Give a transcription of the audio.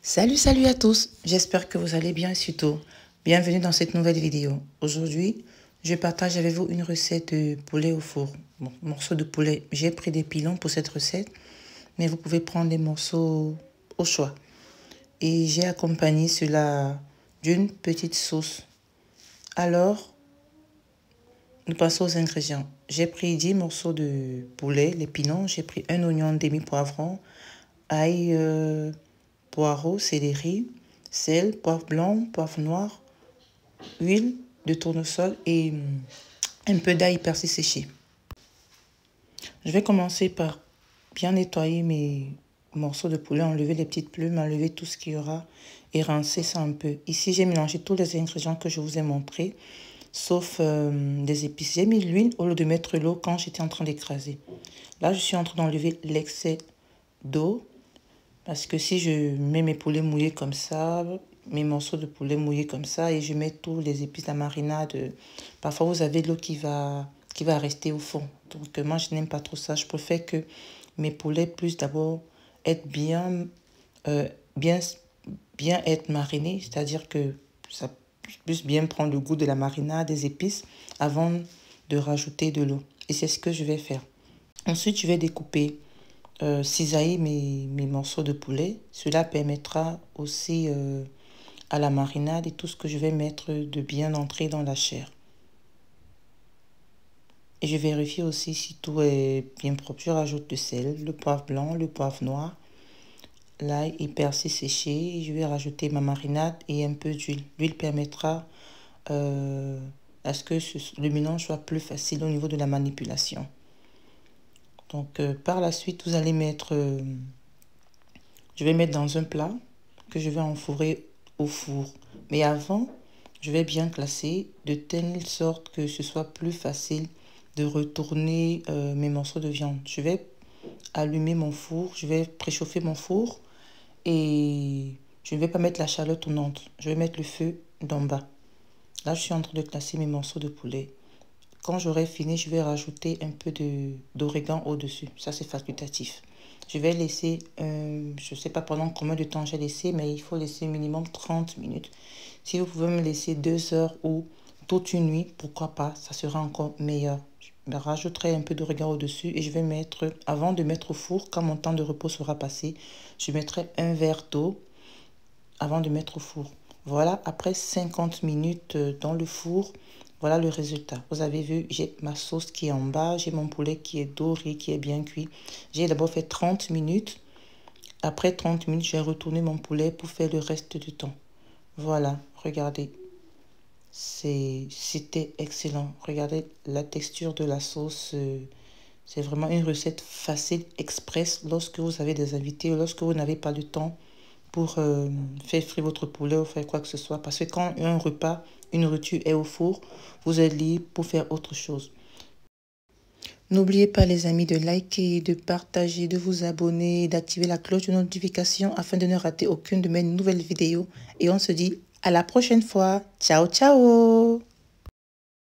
Salut à tous, j'espère que vous allez bien et surtout, bienvenue dans cette nouvelle vidéo. Aujourd'hui, je partage avec vous une recette de poulet au four. Bon, morceau de poulet, j'ai pris des pilons pour cette recette, mais vous pouvez prendre des morceaux au choix. Et j'ai accompagné cela d'une petite sauce. Alors, nous passons aux ingrédients. J'ai pris 10 morceaux de poulet, les pilons, j'ai pris un oignon demi-poivron, ail, poireau, céleri, sel, poivre blanc, poivre noir, huile de tournesol et un peu d'ail persil séché. Je vais commencer par bien nettoyer mes morceaux de poulet, enlever les petites plumes, enlever tout ce qu'il y aura et rincer ça un peu. Ici, j'ai mélangé tous les ingrédients que je vous ai montrés, sauf des épices. J'ai mis l'huile au lieu de mettre l'eau quand j'étais en train d'écraser. Là, je suis en train d'enlever l'excès d'eau. Parce que si je mets mes poulets mouillés comme ça, mes morceaux de poulet mouillés comme ça, et je mets tous les épices, la marinade, parfois vous avez l'eau qui va rester au fond. Donc moi, je n'aime pas trop ça. Je préfère que mes poulets puissent d'abord être bien être marinés, c'est-à-dire que ça puisse bien prendre le goût de la marinade, des épices, avant de rajouter de l'eau. Et c'est ce que je vais faire. Ensuite, je vais découper cisailler mes morceaux de poulet. Cela permettra aussi à la marinade et tout ce que je vais mettre de bien entrer dans la chair. Et je vérifie aussi si tout est bien propre. Je rajoute le sel, le poivre blanc, le poivre noir, l'ail et persil séché. Je vais rajouter ma marinade et un peu d'huile. L'huile permettra à ce que le mélange soit plus facile au niveau de la manipulation. Donc par la suite, vous allez mettre... je vais mettre dans un plat que je vais enfourrer au four. Mais avant, je vais bien classer de telle sorte que ce soit plus facile de retourner mes morceaux de viande. Je vais allumer mon four, je vais préchauffer mon four et je ne vais pas mettre la chaleur tournante. Je vais mettre le feu d'en bas. Là, je suis en train de classer mes morceaux de poulet. Quand j'aurai fini, je vais rajouter un peu d'origan au-dessus. Ça, c'est facultatif. Je vais laisser, je ne sais pas pendant combien de temps j'ai laissé, mais il faut laisser minimum 30 minutes. Si vous pouvez me laisser 2 heures ou toute une nuit, pourquoi pas, ça sera encore meilleur. Je rajouterai un peu d'origan au-dessus et je vais mettre, avant de mettre au four, quand mon temps de repos sera passé, je mettrai un verre d'eau avant de mettre au four. Voilà, après 50 minutes dans le four, voilà le résultat. Vous avez vu, j'ai ma sauce qui est en bas, j'ai mon poulet qui est doré, qui est bien cuit. J'ai d'abord fait 30 minutes. Après 30 minutes, j'ai retourné mon poulet pour faire le reste du temps. Voilà, regardez. C'était excellent. Regardez la texture de la sauce. C'est vraiment une recette facile, express, lorsque vous avez des invités ou lorsque vous n'avez pas le temps pour faire frire votre poulet ou faire quoi que ce soit. Parce que quand un repas, une nourriture est au four, vous êtes libre pour faire autre chose. N'oubliez pas les amis de liker, de partager, de vous abonner, d'activer la cloche de notification afin de ne rater aucune de mes nouvelles vidéos. Et on se dit à la prochaine fois. Ciao, ciao!